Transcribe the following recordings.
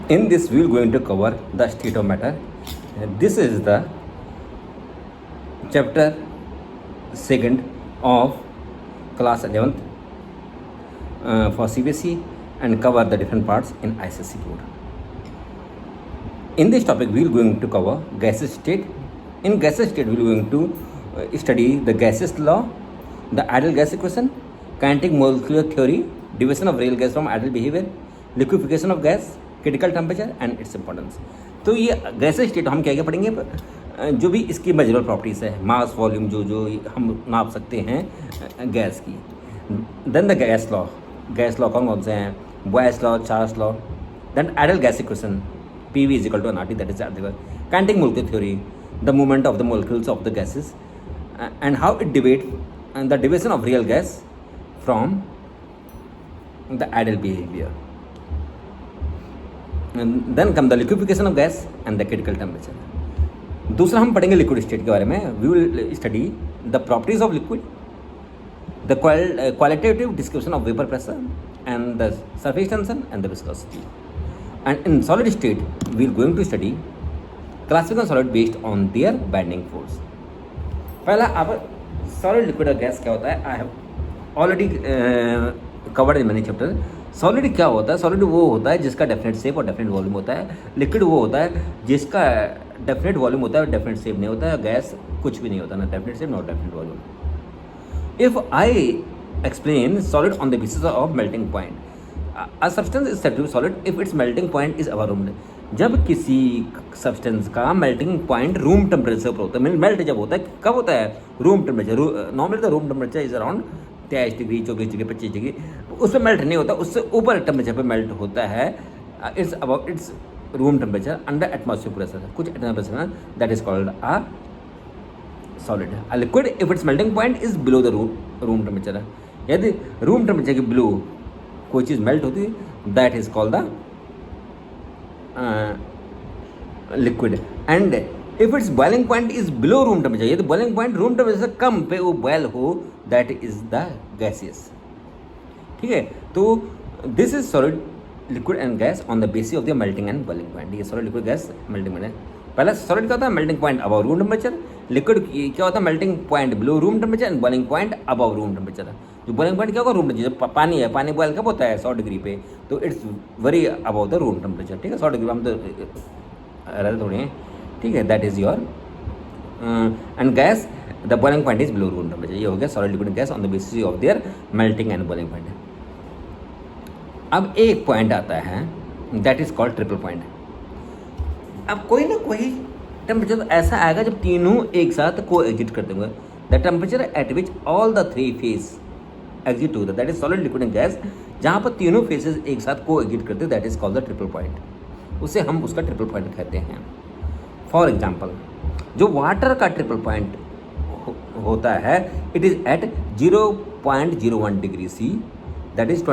In this, we will going to cover the state of matter. This is the chapter 2nd of class 11th for CBSE and cover the different parts in ICSE board. In this topic, we will going to cover gaseous state. In gaseous state, we will going to study the gaseous law, the ideal gas equation, kinetic molecular theory, division of real gas from ideal behavior, liquefaction of gas, critical temperature and its importance. तो ये gases state हम क्या क्या पढ़ेंगे, जो भी इसकी measurable properties है, मास वॉल्यूम जो हम नाप सकते हैं गैस की. देन द गैस लॉ कौन कौन से हैं, Boyle's law, Charles law. Then ideal gas equation PV is equal to NRT, that is kinetic molecular theory, the movement of the molecules of the gases and how it डिबेट the deviation of real gas from the ideal behaviour. Then come the liquefaction of gas and the critical temperature. दूसरा हम पढ़ेंगे liquid state के बारे में. We will study the properties of liquid, the qualitative description of vapour pressure and the surface tension and the viscosity. And in solid state we are going to study classification solid based on their binding force. पहला अब solid liquid और gas क्या होता है, I have already covered in many chapter. Solid क्या होता है, solid वो होता है जिसका डेफिनेट शेप और डेफिनेट वॉल्यूम होता है. लिक्विड वो होता है जिसका डेफिनेट वॉल्यूम होता है और डेफिनेट शेप नहीं होता है. गैस कुछ भी नहीं होता, ना definite shape not definite volume. If I explain solid on the basis of melting point, a substance is said to be solid if its melting point is about room. जब किसी सब्सटेंस का melting point room temperature पर होता है, melt जब होता है कब होता है, room temperature. Normally the room temperature is around 23 degree, 24 degree, 25 degree. उसमें मेल्ट नहीं होता, उससे ऊपर टेम्परेचर पे मेल्ट होता है. It's about it's room temperature under atmospheric pressure, कुछ टेम्परेचर में, that is called a solid. A liquid if its melting point is below the room temperature. यदि रूम टेम्परेचर के बिलो कोई चीज़ मेल्ट होती है, that is called the liquid. And if it's boiling point is below room temperature, यदि boiling point room temperature से कम पे वो boil हो, दैट इज द गैसियस. ठीक है, तो this is solid liquid and gas on the basis of the melting and boiling point. ये solid liquid gas melting point है. पहला सॉलिड क्या होता है, melting point above room temperature. Liquid क्या होता है, melting point below room temperature and boiling point above room temperature. जो बॉइलिंग पॉइंट क्या होगा, रूम टेम्परेचर. पानी है, पानी बॉयल कब होता है, 100 डिग्री पे, तो it's very above the room temperature. ठीक है, 100 डिग्री हम तो रहते थोड़ी हैं. ठीक है, that is your. And gas the boiling point is below room temperature. ये हो गया solid liquid gas on the basis of their melting and boiling point. अब एक पॉइंट आता है, that is called triple point. अब कोई ना कोई टेम्परेचर ऐसा आएगा जब तीनों एक साथ को एग्जिट करते हुए, the temperature at which all the three phase exit to that is solid liquid and gas. जहाँ पर तीनों फेसेस एक साथ को एग्जिट करते, that is called the triple point. उसे हम उसका ट्रिपल पॉइंट कहते हैं. फॉर एग्जाम्पल, जो वाटर का ट्रिपल पॉइंट होता है, it is at 0.01 degree C, that is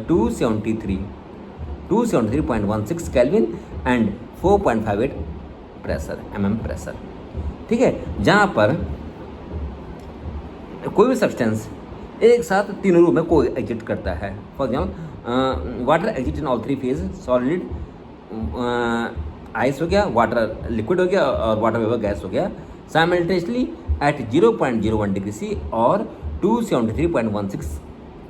273.16 kelvin and 4.58 pressure mm pressure. ठीक है, जहाँ पर कोई भी सब्सटेंस एक साथ तीनों रूप में को एग्जिट करता है. For example, water exit in all three phase. Solid ice हो गया, वाटर लिक्विड हो गया और वाटर वेपर गैस हो गया, साइमल्टेनियसली एट 0.01 डिग्री C और 273.16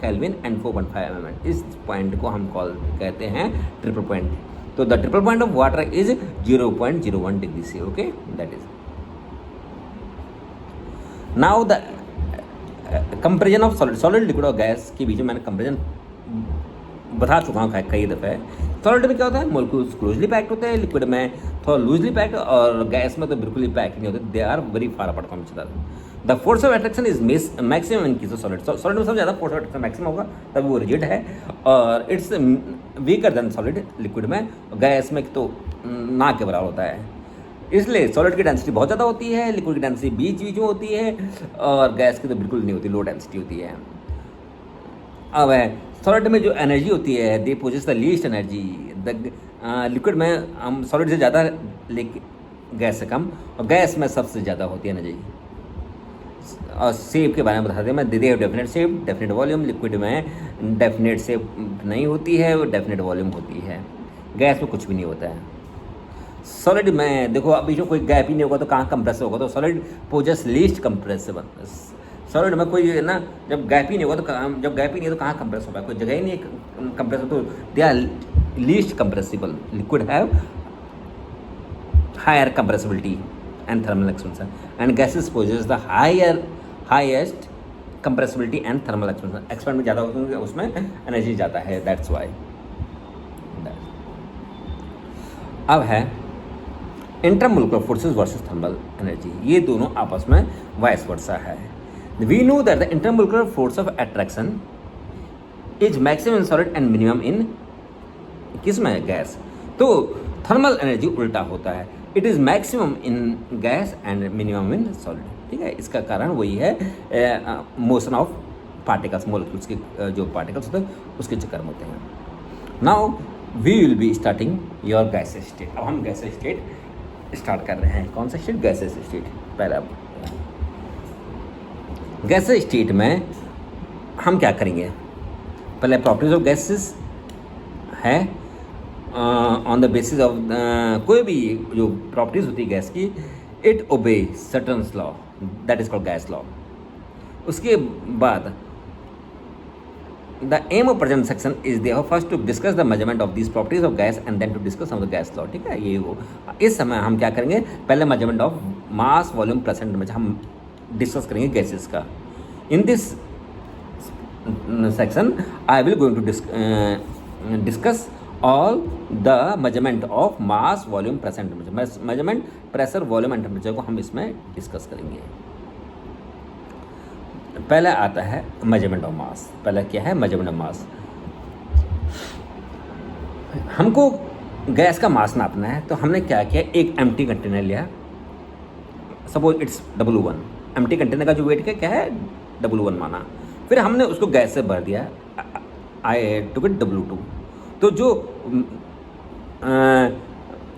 केल्विन एंड 4.5 mm. इस पॉइंट को हम कहते हैं ट्रिपल पॉइंट. तो the triple point of water is 0.01 degree C. Okay, that is. Now the comparison of solid liquid और गैस के बीच में मैंने कंपेरिजन बता चुका हूँ कई दफ़े. सॉलिड में क्या होता है, मोलिक्यूल्स क्लोजली पैक्ड होते हैं, लिक्विड में थोड़ा लूजली पैक्ड, और गैस में तो बिल्कुल ही पैक नहीं होते. They are very far apart from each other. The force of attraction is maximum in case of solid. Solid में सबसे ज़्यादा फोर्स ऑफ अट्रैक्शन मैक्सिमम होगा, तब वो रिजिड है, और it's weaker then solid liquid में. गैस में तो ना के बराबर होता है. इसलिए सॉलिड की डेंसिटी बहुत ज़्यादा होती है, लिक्विड की डेंसिटी बीच बीच में होती है, और गैस की तो बिल्कुल नहीं होती, लो डेंसिटी होती है. अब सॉलिड में जो एनर्जी होती है, they possess the least energy. The liquid में हम सॉलिड से ज़्यादा, लेकिन गैस से कम, और गैस में सबसे ज़्यादा होती है एनर्जी. और शेप के बारे में बता दें मैं, they have definite shape, definite volume. Liquid में डेफिनेट शेप नहीं होती है, वो डेफिनेट वॉल्यूम होती है. गैस में कुछ भी नहीं होता है। सॉलिड में देखो, अभी जो कोई गैप ही नहीं होगा तो कहाँ कंप्रेस होगा, तो solid possess least compressible. Solid में कोई ना, जब गैप ही नहीं होगा तो जब गैप ही नहीं है तो कहाँ कंप्रेस होगा, कोई जगह ही नहीं है कंप्रेस हो, तो they are least compressible. Liquid have higher compressibility and thermal expansion, and gases possess the highest compressibility and thermal expansion. Expand में ज़्यादा होते हैं, उसमें एनर्जी ज़्यादा है, दैट्स वाई। अब है intermolecular forces versus thermal energy, ये दोनों आपस में वाइस वर्सा है। We know that the intermolecular force of attraction is maximum in solid and minimum in किस में, गैस। तो थर्मल एनर्जी उल्टा होता है, it is maximum in gas and minimum in solid. ठीक है, इसका कारण वही है मोशन ऑफ पार्टिकल्स, मोलिक्यूल्स के जो पार्टिकल्स होते हैं उसके चक्कर में होते हैं। Now we will be starting your gas state. अब हम गैस स्टेट स्टार्ट कर रहे हैं। कौन सा स्टेट, गैस स्टेट। पहला गैस स्टेट में हम क्या करेंगे, पहले प्रॉपर्टीज ऑफ गैसेस है ऑन द बेसिस ऑफ कोई भी जो प्रॉपर्टीज होती है गैस की, it obey certain law, that is called gas law. उसके बाद the aim of present section is there first to discuss the measurement of these properties of gas and then to discuss on the gas law. ठीक है, ये वो इस समय हम क्या करेंगे, पहले measurement of mass volume percent में हम डिस्कस करेंगे गैसेस का। In this section I will going to discuss all the measurement of mass volume pressure temperature. Measurement pressure volume and temperature को हम इसमें डिस्कस करेंगे। पहले आता है मेजरमेंट ऑफ मास। पहले क्या है, मेजरमेंट ऑफ मास। हमको गैस का मास नापना है, तो हमने क्या किया, एक एम्प्टी कंटेनर लिया, suppose it's W1। Empty container का जो वेट क्या है, W1 माना। फिर हमने उसको गैस से भर दिया, आई टुक इट W2। तो जो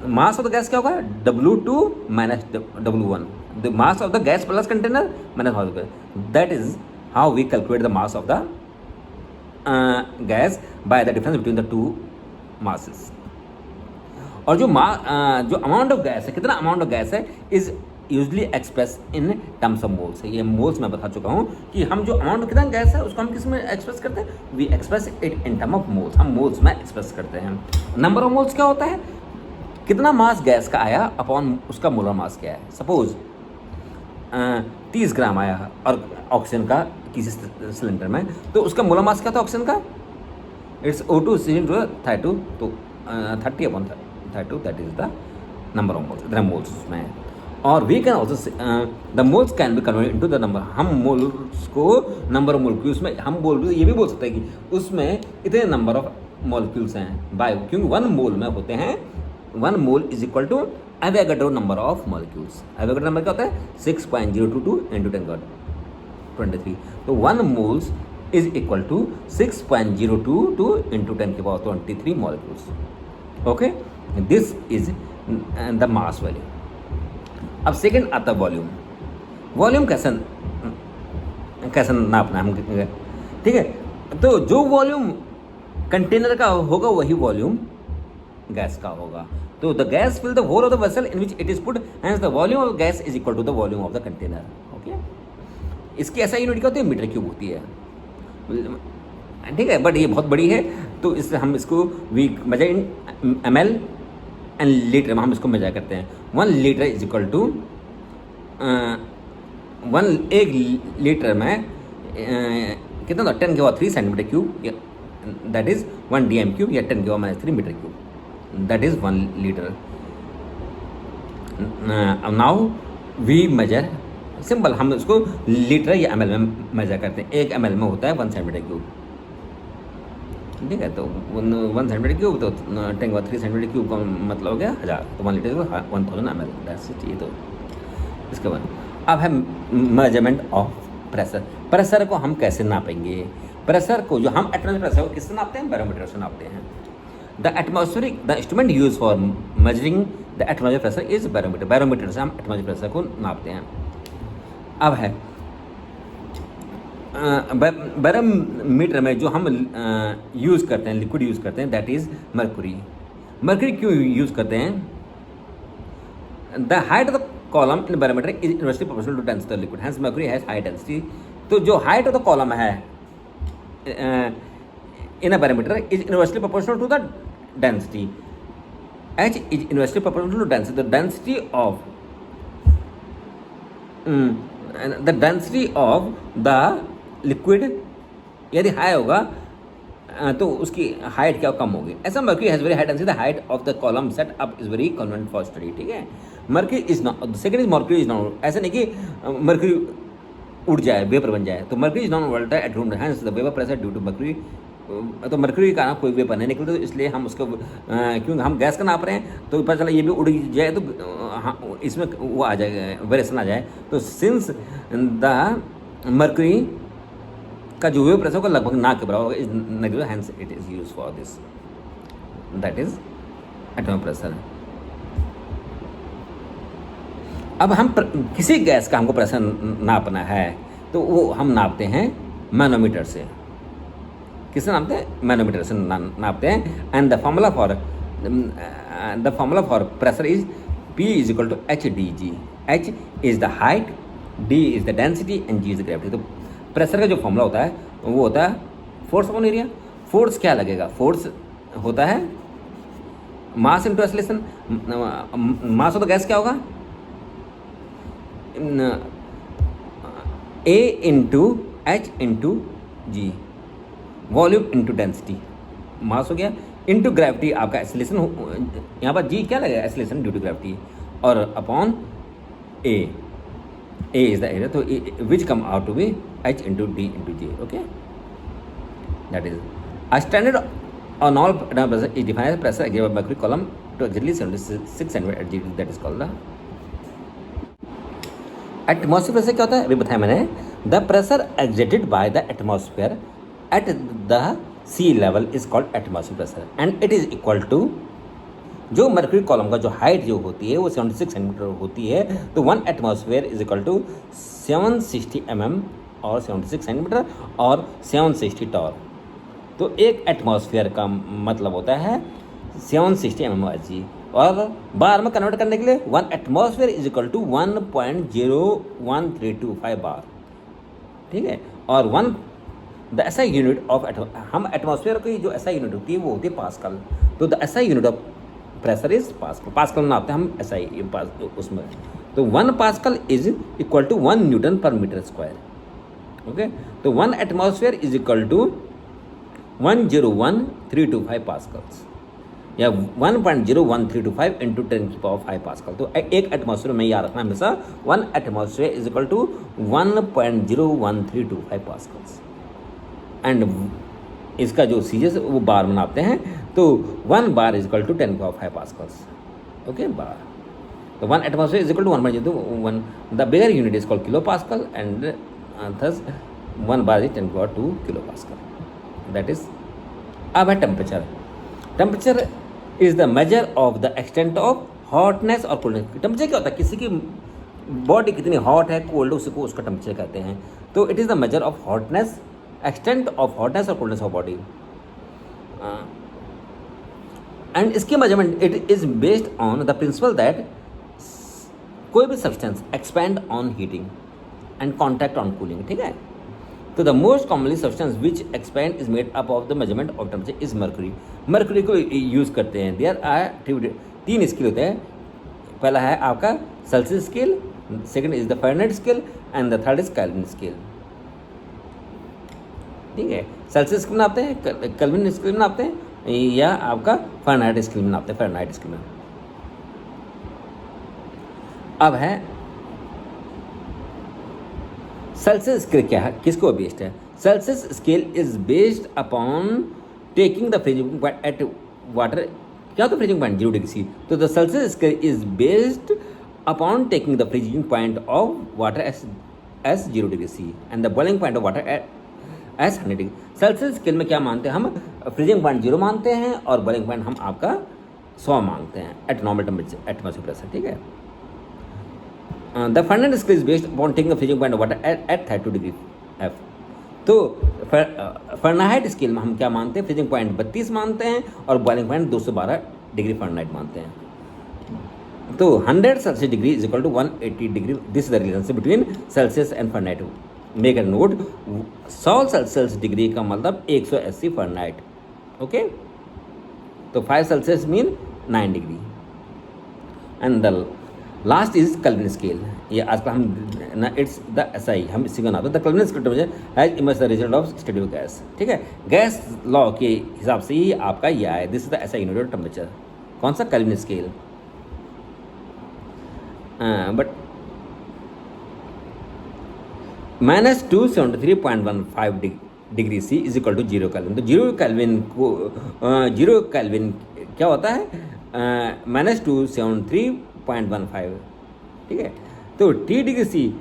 मास ऑफ द गैस क्या होगा, W2 minus W1, the mass of the gas plus container minus mass of gas, that is how we calculate the mass of the gas by the difference between the two masses. और जो amount of gas है, कितना amount of gas है, is usually express in terms of moles. ये moles मैं बता चुका हूँ कि हम जो अमाउंट कितना गैस है उसको हम किस में एक्सप्रेस करते हैं, we express it in term of moles. हम मोल्स में एक्सप्रेस करते हैं। नंबर ऑफ मोल्स क्या होता है, कितना मास गैस का आया अपॉन उसका मोलर मास क्या है। सपोज 30 ग्राम आया और ऑक्सीजन का किसी सिलेंडर में, तो उसका मोलर मास क्या था ऑक्सीजन का, इट्स O2 Cl2 तो 30/32, that is the number of moles. इतना मोल्स उसमें है। और we can also the moles can be converted into the number. हम मोल्स को नंबर ऑफ मोलिक्यूल्स में हम ये भी बोल सकते हैं कि उसमें इतने नंबर ऑफ मॉलिक्यूल्स हैं बाय, क्योंकि 1 मोल में होते हैं, 1 mole is equal to Avogadro number of molecules. Avogadro number क्या होता है, 6.022 × 10⁻23। तो 1 moles is equal to 6.022 × 10⁻23 molecules. Okay, this is the mass value. अब सेकंड आता है वॉल्यूम। वॉल्यूम कैसे नापना है हम, ठीक है। तो जो वॉल्यूम कंटेनर का होगा वही वॉल्यूम गैस का होगा। तो the gas fill the whole of the vessel in which it is put, hence the volume of gas is equal to the volume of the container. Okay, इसकी ऐसा unit क्या होती है, मीटर क्यूब होती है। ठीक है, बट ये बहुत बड़ी है, तो इससे हम इसको we measure in ml and litre में हम इसको मेजर करते हैं। 1 litre is equal to 1 litre में कितना था, 10⁻³ centimetre cube, that is 1 dm³ या 10⁻³ metre cube, that is 1 litre. Now we measure, simple हम इसको लीटर या ml में मेजर करते हैं। 1 ml में होता है 1 सेंटीमीटर क्यूब। ठीक है, तो 1 सेंटीमीटर क्यूब तो 10⁻³ सेंटीमीटर क्यूब का मतलब हो गया 1000, तो 1 लीटर 1000 ml, दैट्स इट। ये तो इसके बाद अब है मेजरमेंट ऑफ प्रेशर। प्रेशर को हम कैसे नापेंगे, प्रेशर को जो हम एटमॉस्फेरिक प्रेशर को किससे नापते हैं, बैरोमीटर से नापते हैं। The instrument use for measuring the atmospheric pressure is barometer. Barometer से हम एटमॉस्फेरिक प्रेशर को नापते हैं। अब है बैरोमीटर में जो हम यूज़ करते हैं, लिक्विड यूज़ करते हैं, दैट इज़ मर्कुरी। मर्क्यूरी क्यों यूज़ करते हैं? The height of the column in barometer is inversely proportional to density of liquid, hence mercury has high density. तो जो हाइट ऑफ द कॉलम है in a barometer is inversely proportional to the density, H is inversely proportional to density. The density of the liquid यदि high होगा तो उसकी height क्या कम होगी। ऐसा mercury has very high density, the height of the column set up is very convent for study. ठीक है, mercury is not, second is mercury is not, ऐसा नहीं कि मर्क्यूरी उड़ जाए, वेपर बन जाए। तो mercury is non volatile at room, hence the vapour pressure due to mercury. तो मर्क्यूरी का ना कोई वेपर नहीं निकलता, तो इसलिए हम उसको क्योंकि हम गैस का नाप रहे हैं तो पता चला ये भी उड़ जाए तो हाँ, इसमें वो आ जाएगा, वेरिएशन आ जाए। तो सिंस द मर्क्यूरी का जो वेपर प्रेशर होगा लगभग ना के बराबर होगा, is negative, hence it is use for this, that is atomic pressure. अब हम किसी गैस का हमको प्रेशर नापना है तो वो हम नापते हैं मैनोमीटर से। किससे नापते हैं? मैनोमीटर से नापते हैं। And the formula for pressure is P is equal to H D G. H is the height, D is the density and G is the gravity. तो प्रेशर का जो फॉर्मूला होता है वो होता है फोर्स अपॉन एरिया। फोर्स क्या लगेगा? फोर्स होता है mass into acceleration. Mass of the gas क्या होगा? A into H into G, volume into density, mass हो गया, इंटू ग्रेविटी आपका एक्सेलरेशन। यहाँ पर जी क्या लगेगा? एक्सेलरेशन ड्यू टू ग्रेविटी, और upon A is the area, तो which come out to be H into D into G. Okay, that is a standard on all pressure is defined as pressure executive by mercury column to exactly 76 centimetre at G, that is called the atmosphere. Pressure क्या होता है अभी बताया मैंने। The pressure exerted by the atmosphere at the sea level is called atmosphere pressure, and it is equal to, जो mercury column का जो height जो होती है वो 76 सेंटीमीटर होती है, तो 1 atmosphere is equal to 760 mm और 76 सेंटीमीटर और 760 टॉर। तो एक एटमॉस्फेयर का मतलब होता है 760 mm, और बार में कन्वर्ट करने के लिए 1 एटमॉस्फेयर इज इक्वल टू 1.01325 बार। ठीक है, और 1 द एसआई यूनिट ऑफ हम एटमॉस्फेयर की जो एसआई यूनिट होती है वो होती है पास्कल। तो the SI unit of pressure is pascal. Pascal में नापते हैं हम एसआई उसमें। तो 1 pascal is equal to 1 newton per metre square. Okay, तो 1 atmosphere is equal to 101,325 pascals, या 1.01325 इंटू 10⁵ पास्कल। तो एक एटमॉस्फेयर में याद रखना हमेशा 1 atmosphere is equal to 1.01325 pascals. And इसका जो सीजेस वो बार में नापते हैं, तो 1 bar is equal to 10⁵ pascals. Okay, bar. तो 1 atmosphere is equal to 1.01, the bigger unit is called kilo pascal, and thus 1 bar is 10⁵2 kilo pascal, that is. अब है temperature. Temperature is the measure of the extent of hotness और coldness. Temperature क्या होता है? किसी की body कितनी hot है, कोल्ड, उसको उसका टेम्परेचर कहते हैं। तो it is the measure of hotness, extent of hotness और कोल्डनेस ऑफ बॉडी, एंड इसके measurement it is based on the principal that कोई भी substance expand on heating and contact on cooling. ठीक है, तो the most commonly substance which expand is made up of the measurement of temperature is mercury. Mercury को use करते हैं। There are 3 scale होते हैं। पहला है आपका Celsius scale, second is the Fahrenheit scale, and the third is kelvin scale. ठीक है, सेल्सियस स्केल में नापते हैं, केल्विन स्केल में नापते हैं, या आपका फ़ारेनहाइट स्केल में नापते हैं, फ़ारेनहाइट स्केल में। अब है सेल्सियस स्केल क्या है, किसको बेस्ड है? Celsius scale is based upon taking the freezing point at water. क्या होता है फ्रीजिंग पॉइंट? 0 degree C. तो the Celsius scale is based upon taking the freezing point of water as 0 degree C and the boiling point of water as 100 degree. Celsius scale में क्या मानते हैं हम? Freezing point 0 मानते हैं और boiling point हम आपका 100 मांगते हैं eight normal temperature, atmosphere pressure. ठीक है, the Fahrenheit scale is based upon taking the freezing point of water at 32 degree F। तो फ़ारेनहाइट स्केल में हम क्या मानते हैं? फ्रीजिंग पॉइंट 32 मानते हैं और बॉइलिंग पॉइंट 212 डिग्री फ़ारेनहाइट मानते हैं। तो 100 Celsius degree is equal to 180 degree, this is the relationship between Celsius and Fahrenheit. Make a note, 100 Celsius degree का मतलब 180 फ़ारेनहाइट, ओके। तो 5 Celsius mean 9 degree. And the last is kelvin scale. ये आजकल हम ना, इट्स द एसआई, हम इसी का नाम है the kelvin scale has emerge the result of study of gas, ठीक है। गैस लॉ के हिसाब से ही आपका ये आया, this is the SI unit of temperature. कौन सा? Kelvin scale. But -273.15 degree C is equal to 0 kelvin. तो 0 केल्विन को 0 केल्विन क्या होता है? -273.15, ठीक है। तो T डिग्री सी,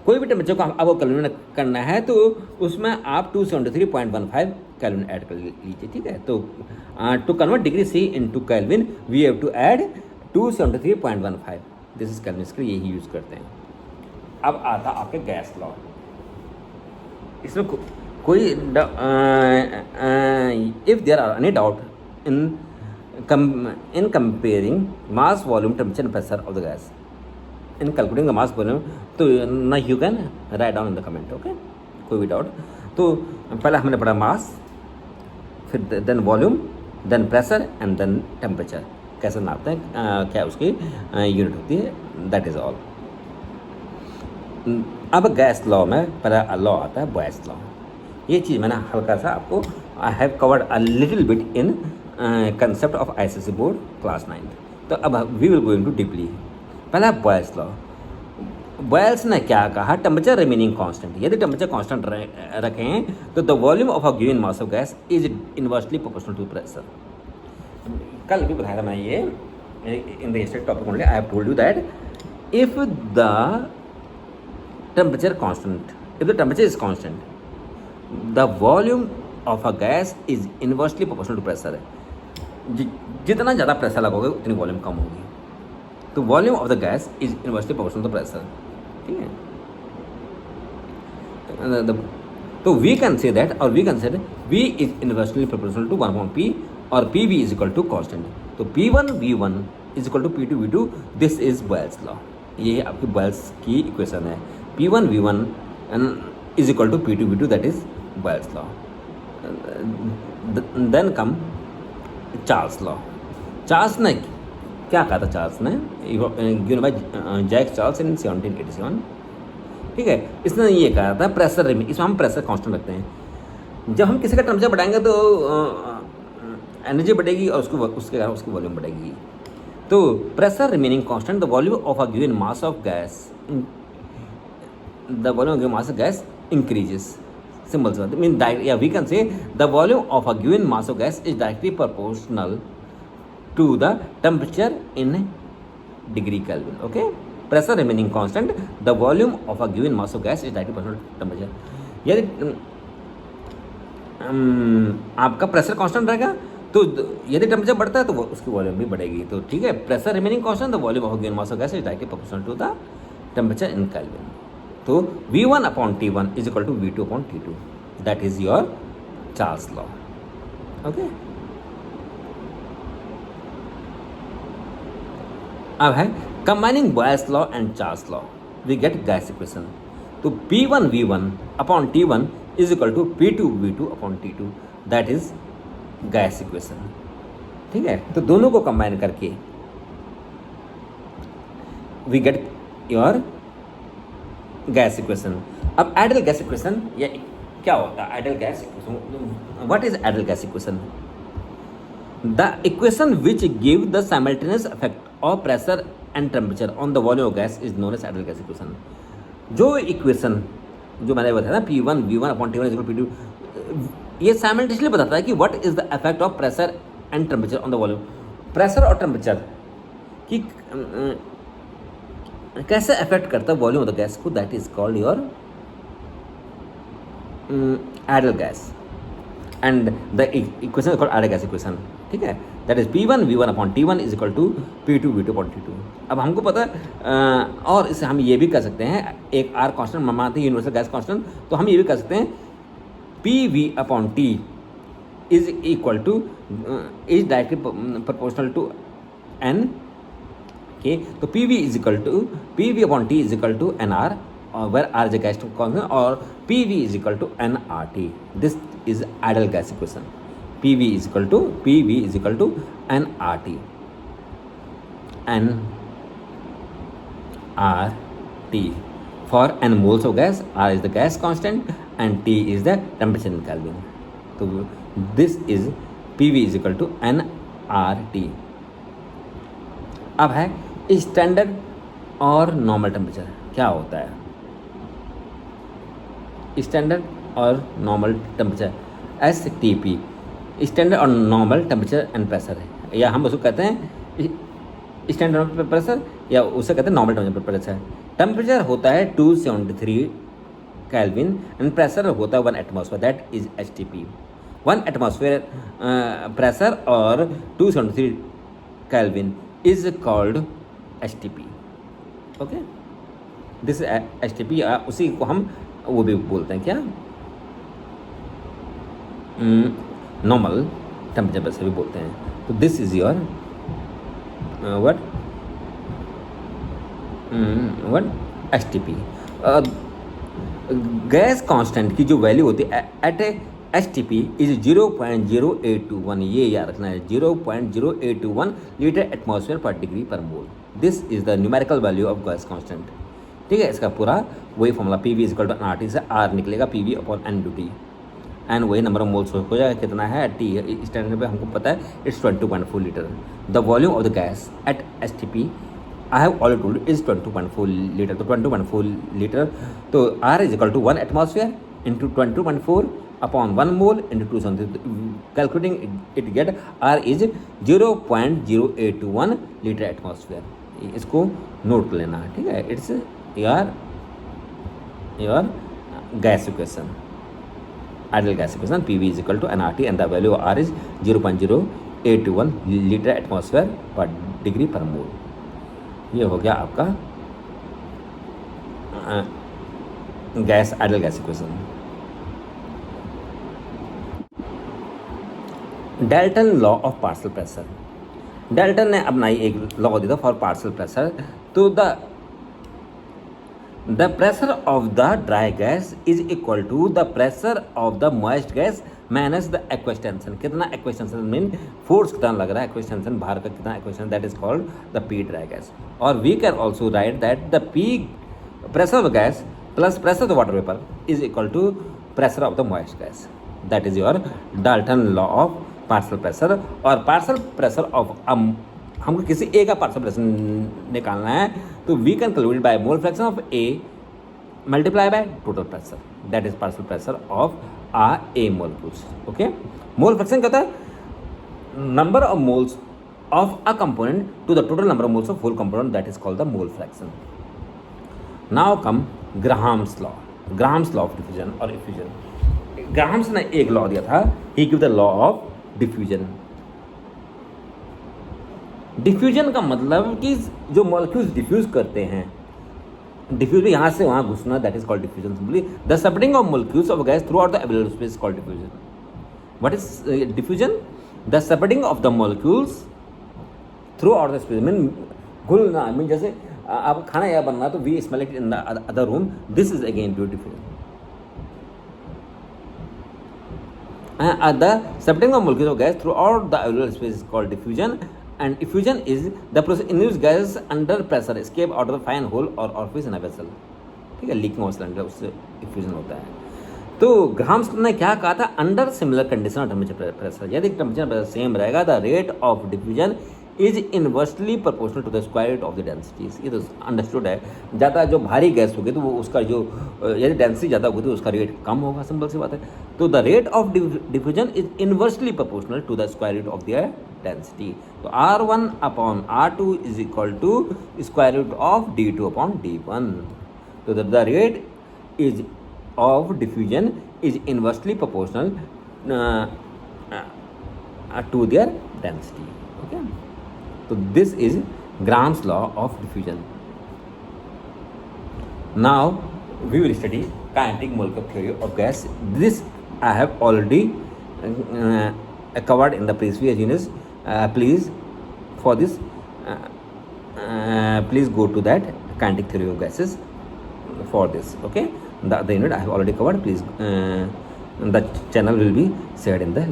कोई भी टेम्परेचर को आपको केल्विन करना है तो उसमें आप 273.15 केल्विन ऐड कर लीजिए, ठीक है। तो to convert degree C into Kelvin we have to add 273.15, this is kelvin scale, यही यूज़ करते हैं। अब आता आपके गैस लॉ। इसमें कोई if there are any doubt in comparing mass volume temperature and pressure of the gas in calculating the mass volume, तो ना you can write down in the comment, okay. कोई भी डाउट तो पहले हमने पढ़ा मास, फिर then volume, then pressure and then temperature, कैसे नापते हैं, क्या उसकी यूनिट होती है, दैट इज़ ऑल। अब गैस लॉ में पहला लॉ आता है बॉयस लॉ। ये चीज़ मैंने हल्का सा आपको I have covered a little bit in concept of ICSE board class 9। तो अब we will go into deeply. पहला बॉयस लॉ। बॉयल्स ने क्या कहा? टेम्परेचर रिमेनिंग कांस्टेंट, यदि टेम्परेचर कांस्टेंट रखें तो the volume of a given mass of gas is inversely proportional to pressure. कल भी बताया था मैं ये in the yesterday topic only, I have told you that if the temperature constant, if the temperature is constant, the volume of a gas is inversely proportional to pressure। जितना ज़्यादा pressure लगोगे उतनी वॉल्यूम कम होगी। तो volume of the gas is inversely proportional to pressure, ठीक है। तो वी कैन से दैट, और we can say V is inversely proportional to 1/P और PV is equal to constant. तो P1 V1 is equal to P2 V2, this is Boyle's law. ये आपकी boils की equation है। P1 V1 is equal to P2 V2, that is Boyle's law. Then come Charles law. Charles ने क्या कहा था? Charles ने गिवन बाय जैक चार्ल्स इन 1787, ठीक है। इसने ये कहा था प्रेशर, इसमें हम प्रेशर कांस्टेंट रखते हैं। जब हम किसी का टेम्परेचर बढ़ाएंगे तो एनर्जी बढ़ेगी और उसके कारण उसकी वॉल्यूम बढ़ेगी। तो pressure remaining constant, the volume of a given mass of gas, the volume of given mass of gas increases. Simple, sir. I mean, yeah, we can say the volume of a given mass of gas is directly proportional to the temperature in degree Kelvin. Okay. Pressure remaining constant, the volume of a given mass of gas is directly proportional to temperature. यदि आपका pressure constant रहेगा तो यदि temperature बढ़ता है तो उसकी volume भी बढ़ेगी। तो ठीक है, pressure remaining constant, the volume of given mass of gas is directly proportional to the temperature in Kelvin. तो V1/T1 is equal to V2/T2, that is your Charles law, okay। अब है combining Boyle's law and Charles law, we get gas equation। तो P1 V1/T1 is equal to P2 V2/T2, that is gas equation, ठीक है। तो दोनों को combine करके we get your gas equation. अब आइडियल गैस इक्वेशन ये क्या होता है? Ideal gas equation, what is ideal gas equation? The equation which give the simultaneous effect of pressure and temperature on the volume of gas is known as ideal gas equation. जो equation जो मैंने बताया ना P1 V1/T1 is equal to P2, ये simultaneously बताता है कि what is the effect of pressure and temperature on the volume. Pressure और टेम्परेचर की कैसे अफेक्ट करता है वॉल्यूम ऑफ द गैस को, that is called your ideal gas and the equation is called ideal gas equation, ठीक है। That is P1 V1/T1 is equal to P2 V2/T2। अब हमको पता है और इसे हम ये भी कर सकते हैं, एक R कांस्टेंट मानते हैं यूनिवर्सल गैस कांस्टेंट, तो हम ये भी कर सकते हैं PV/T is equal to is directly proportional to N. Okay, so PV is equal to PV upon T is equal to NR, where R is a gas constant, or PV is equal to nRT. This is ideal gas equation. PV is equal to nRT. nRT for n moles of gas. R is the gas constant and T is the temperature in Kelvin. So this is PV is equal to nRT. अब है standard और normal temperature क्या होता है. Standard और normal temperature STP, standard और normal temperature and pressure है, या हम उसको कहते हैं स्टैंडर्ड प्रेशर या उसे कहते हैं नॉर्मल टेम्परेचर प्रेशर. टेम्परेचर होता है 273 केल्विन एंड प्रेशर होता है 1 atmosphere, that is STP. 1 atmosphere pressure और 273 kelvin is called STP. Okay, this STP. उसी को हम वो भी बोलते हैं क्या, नॉर्मल टेम्परेचर प्रेशर भी बोलते हैं. तो this is your what STP. Gas constant की जो वैल्यू होती है एट STP इज 0.0821. ये याद रखना है, 0.0821 litre atmosphere per degree per mole. This is the numerical value of gas constant. ठीक है, इसका पूरा वही formula PV is equal to nRT से R निकलेगा, PV अपॉन N/T. एंड वही नंबर ऑफ मोल्स हो जाएगा, कितना है T स्टैंडर्ड पे हमको पता है, it's 22.4 litre. The volume of the gas at STP I have already told is 22.4 litre. तो 22.4 लीटर, तो R is equal to 1 atmosphere into 22.4 upon 1 mole into 270. Calculating it get R is 0.0821 litre atmosphere. इसको note कर लेना, ठीक है. It's your gas equation, ideal gas equation. PV is equal to nRT and the value of R is 0.0821 litre atmosphere per degree per मोल. ये हो गया आपका gas ideal gas equation. Dalton law of partial pressure. Dalton ने अपनाई एक law दिया था for partial pressure. तो the pressure of the dry gas is equal to the pressure of the moist gas minus the एक्वेस्टेंशन. कितना एक्वेस्टेंशन mean force कितना लग रहा है, एक्वेस्टेंशन बाहर का कितना aqueous tension, that is called the P dry gas. और we can also write that the P pressure of gas plus pressure of the water vapor is equal to pressure of the moist gas. that is your Dalton law of partial pressure. और partial pressure of हमको किसी A का partial pressure निकालना है, तो we can calculate by mole fraction of A multiply by total pressure, that is partial pressure of A molecules. Okay, mole fraction कहता है number of moles of a component to the total number of moles of whole component, that is called the mole fraction. Now come Graham's law. Graham's law of diffusion और effusion. Graham's ने एक law दिया था, he give the law of diffusion. Diffusion का मतलब कि जो molecules diffuse करते हैं, डिफ्यूज यहाँ से वहाँ घुसना, that is called diffusion. Simply the spreading of molecules of gas throughout the available space called diffusion. What is diffusion? The spreading of the molecules throughout the space mean घुलना. Mean जैसे आप खाना या बनना तो we smell it in the other room, this is again diffusion. The spreading of molecules of gas throughout the available space is called diffusion. And effusion is the process in which gases under pressure escape out of the fine hole or orifice in a vessel. ठीक है, leaking of cylinder, उससे effusion होता है. तो Graham's ने क्या कहा था, under similar condition of temperature pressure, यदि टेम्परेचर प्रेशर सेम रहेगा, the rate of diffusion is inversely proportional to the square root of the densities. ये तो अंडरस्टूड है. ज़्यादा जो भारी गैस होगी तो वो उसका जो यदि डेंसिटी ज़्यादा होगी तो उसका रेट कम होगा, सिंपल सी बात है. तो the rate of diffusion is inversely proportional to the square root of the density. तो R1 upon R2 is equal to square root of D2 upon D1. तो the rate is of diffusion is inversely proportional to their density. Okay, so this is Graham's law of diffusion. Now we will study kinetic molecular theory of gas. This I have already covered in the previous units. Please, for this please go to that kinetic theory of gases for this. Okay, the other unit I have already covered. Please, the channel will be shared in the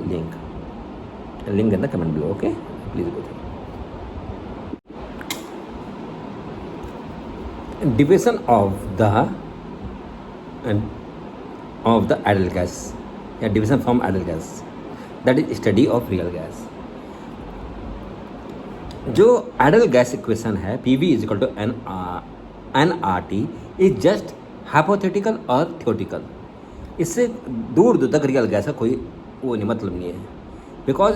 link in the comment below. Okay, please go there. Division of the ideal gas, division from ideal gas, that is study of real gas. जो ideal gas equation है PV is equal to nRT is just hypothetical और theoretical. इससे दूर दूर तक real gas का कोई वो नहीं, मतलब नहीं है. बिकॉज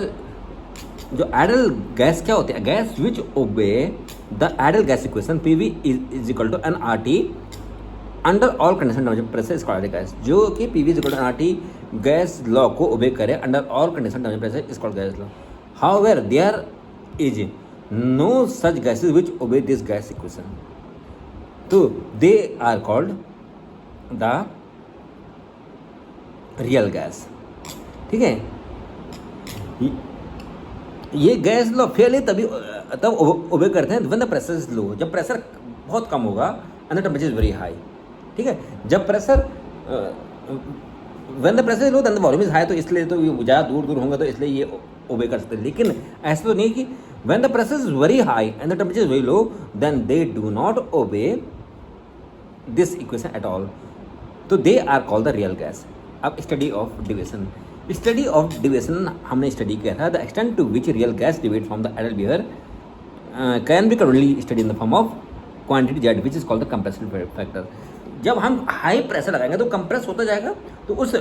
जो आइडियल गैस क्या होती है, gas which obey the ideal gas equation PV is equal to nRT under all condition जब प्रेशर इज कॉल्ड गैस. जो कि PV is equal to nRT gas law को ओबे करे अंडर ऑल कंडीशन जब pressure is called gas law. However there is no such gases which obey this gas equation, so they are called the real gas. ठीक है, ये gas law fail है तब obey करते हैं when the pressure is low. जब pressure बहुत कम होगा and the temperature is very high. ठीक है, जब pressure when the pressure is low then the volume is high, तो इसलिए तो ज़्यादा दूर दूर होंगे तो इसलिए ये ओबे कर सकते हैं. लेकिन ऐसा तो नहीं कि when the pressure is very high and the temperature is very low, then they do not obey this equation at all. So they are called the real gas. अब study of deviation. Study of deviation हमने study किया था. The extent to which real gas deviate from the ideal behavior can be currently studied in the form of quantity Z, which is called the compressive factor. जब हम high pressure लगाएंगे तो compress होता जाएगा, तो उस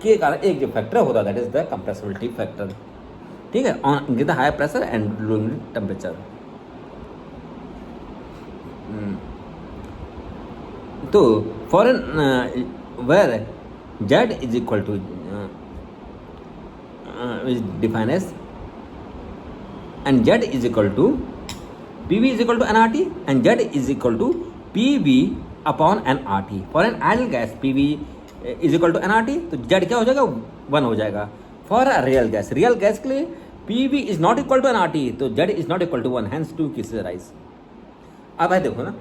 के कारण एक जो फैक्टर होता है that is the compressibility factor. ठीक है, on give the high pressure and low temperature. तो for an where Z is equal to define as and Z is equal to PV is equal to nRT and Z is equal to PV upon nRT. For an ideal gas PV is equal to nRT, तो Z क्या हो जाएगा, 1 हो जाएगा. For a real gas के लिए PV is not equal to nRT, तो Z is not equal to 1, hence 2 cases arise. अब है देखो ना,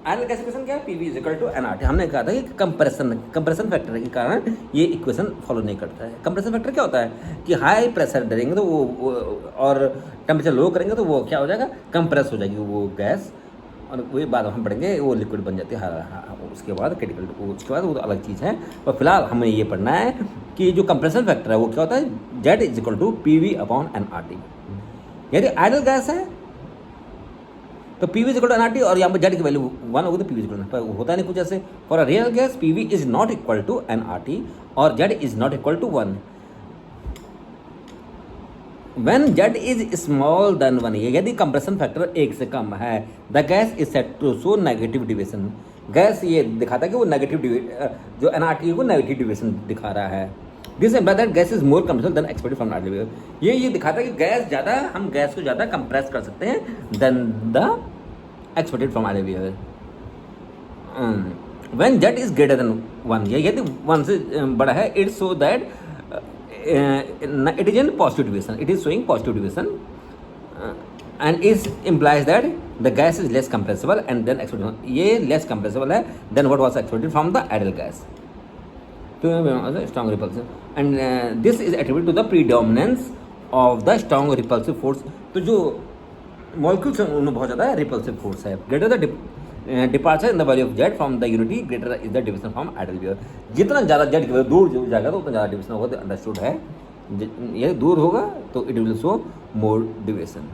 आइडियल गैस इक्वेशन क्या है, PV is equal to nRT. हमने कहा था कि कंप्रेशन फैक्टर के कारण ये इक्वेशन फॉलो नहीं करता है. कंप्रेशन फैक्टर क्या होता है कि हाई प्रेशर डालेंगे तो वो और टेम्परेचर लो करेंगे तो वो क्या हो जाएगा, कंप्रेस हो जाएगी वो गैस, और वही बाद हम पढ़ेंगे वो लिक्विड बन जाती है. उसके बाद क्रिटिकल, उसके बाद वो तो अलग चीज़ है. और फिलहाल हमें ये पढ़ना है कि जो कंप्रेशन फैक्टर है वो क्या होता है, Z is equal to PV upon nRT. यदि आइडियल गैस है तो PV is equal to nRT और यहाँ पर जेड की वैल्यू 1 होगी तो PV इज इक्वल टू, होता नहीं कुछ ऐसे. For a real gas PV is not equal to nRT और Z is not equal to 1. When Z is small than 1, यदि कंप्रेशन फैक्टर 1 से कम है, the gas is said to show negative deviation. Gas ये दिखाता है कि वो नेगेटिव जो nRT है वो नेगेटिव डिविएशन दिखा रहा है. This implies that gas is more compressible then expected from ideal behaviour. ये दिखाता है कि हम गैस को ज़्यादा कंप्रेस कर सकते हैं then the expected from ideal behaviour. When Z is greater than 1, यदि 1 से बड़ा है, it show that it is in positive deviation, it is showing positive deviation, and it implies that the gas is less compressible and then expected. ये less compressible है than what was expected from the ideal gas. तो strong repulsive, and this is attributed to the predominance of the strong repulsive force. तो जो molecules हैं उनमें बहुत ज़्यादा repulsive force है. Greater the departure in the value of Z from the unity, greater is the division from ideal behaviour. जितना ज़्यादा Z की वैल्यू दूर जाएगा तो उतना ज़्यादा डिविजन होगा, तो अंडरस्टूड है. ये दूर होगा तो it will show more deviation.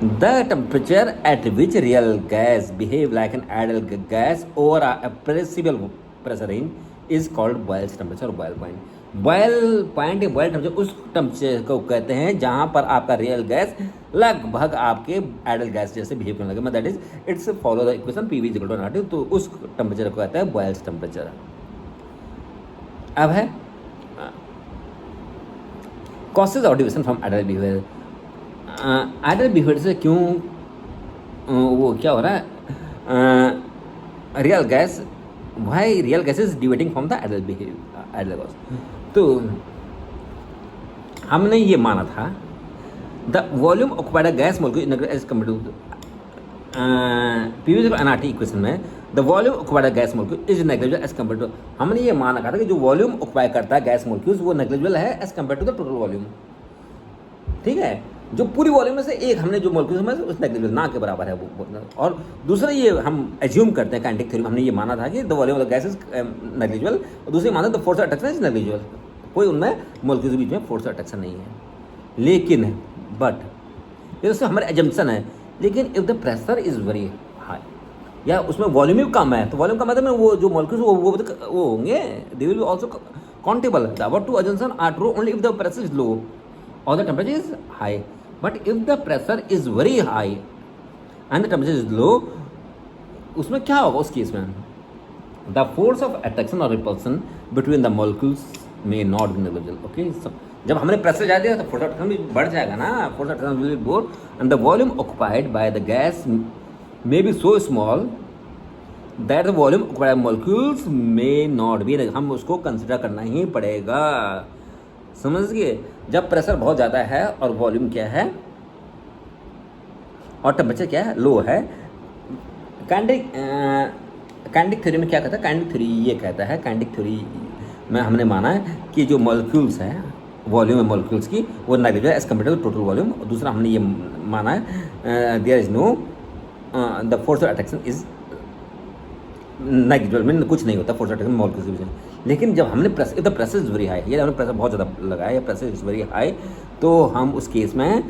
The temperature at which real gas behave like an ideal gas over a appreciable pressure range is called Boyle's temperature, Boyle point. Boyle point या Boyle temperature उस temperature को कहते हैं जहाँ पर आपका real gas लगभग आपके आइडियल गैस जैसे बिहेव करने लगे. That is it's follow the equation PV is equal to nRT. तो उस टेम्परेचर को कहता है बॉयल्स टेम्परेचर. अब है causes of deviation from ideal behaviour. Ideal behaviour से क्यों वो क्या हो रहा है, real gas, why real gas is deviating from the ideal behaviour, ideal gas. तो हमने ये माना था the volume occupied gas molecule as compare to PV nRT equation में the volume occupied gas molecule is negligible as compare to, हमने ये माना था कि जो वॉल्यूम ऑक्यूपाई करता है गैस मोलिक्यूल्स वो नेग्लिजिबल है as compare to the total volume. ठीक है, जो पूरी वॉल्यूम में से एक हमने जो मोलिक्यूल्स में उस नेग्लिजिबल ना के बराबर है वो। और दूसरा ये हम एज्यूम करते हैं काइनेटिक थ्योरी में हमने ये माना था कि the volume of the gas is negligible, और दूसरी माना the force of attraction is negligible, कोई उनमें मोलिक्यूल्स के बीच में फोर्स ऑफ अट्रैक्शन नहीं है। लेकिन बट ये तो हमारे एजम्पशन है, लेकिन if the pressure is very high या उसमें वॉल्यूम भी कम है, तो वॉल्यूम कम है तो वो जो मोलिक्यूल्स वो होंगे they will be also countable. The above two assumption are true only if the pressure is low or the temperature is high, but if the pressure is very high and the temperature is low, उसमें क्या होगा उस case में? The force of attraction or repulsion between the molecules may not be negligible. Okay, so जब हमने pressure ज़्यादा दिया तो फोर्स ऑफ अट्रैक्शन भी बढ़ जाएगा ना, force of attraction will be more and the volume occupied by the gas may be so small that the volume occupied by molecules may not be, हम उसको कंसिडर करना ही पड़ेगा। समझ गए? जब प्रेशर बहुत ज़्यादा है और वॉल्यूम क्या है और टेम्परेचर क्या है, लो है। काइनेटिक थ्योरी में क्या कहता है? काइनेटिक थ्योरी ये कहता है, काइनेटिक थ्योरी में हमने माना है कि जो मॉलिक्यूल्स हैं वॉल्यूम है मॉलिक्यूल्स की वो negligible as compare to total volume. और दूसरा हमने ये माना है there is no the force of attraction is negligible, mean कुछ नहीं होता फोर्स ऑफ अट्रैक्शन मॉलिक्यूल्स के बीच में। लेकिन जब हमने pressure, the pressure is very high, ये हमने प्रेशर बहुत ज़्यादा लगाया या प्रेशर इज़ वेरी हाई, तो हम उस केस में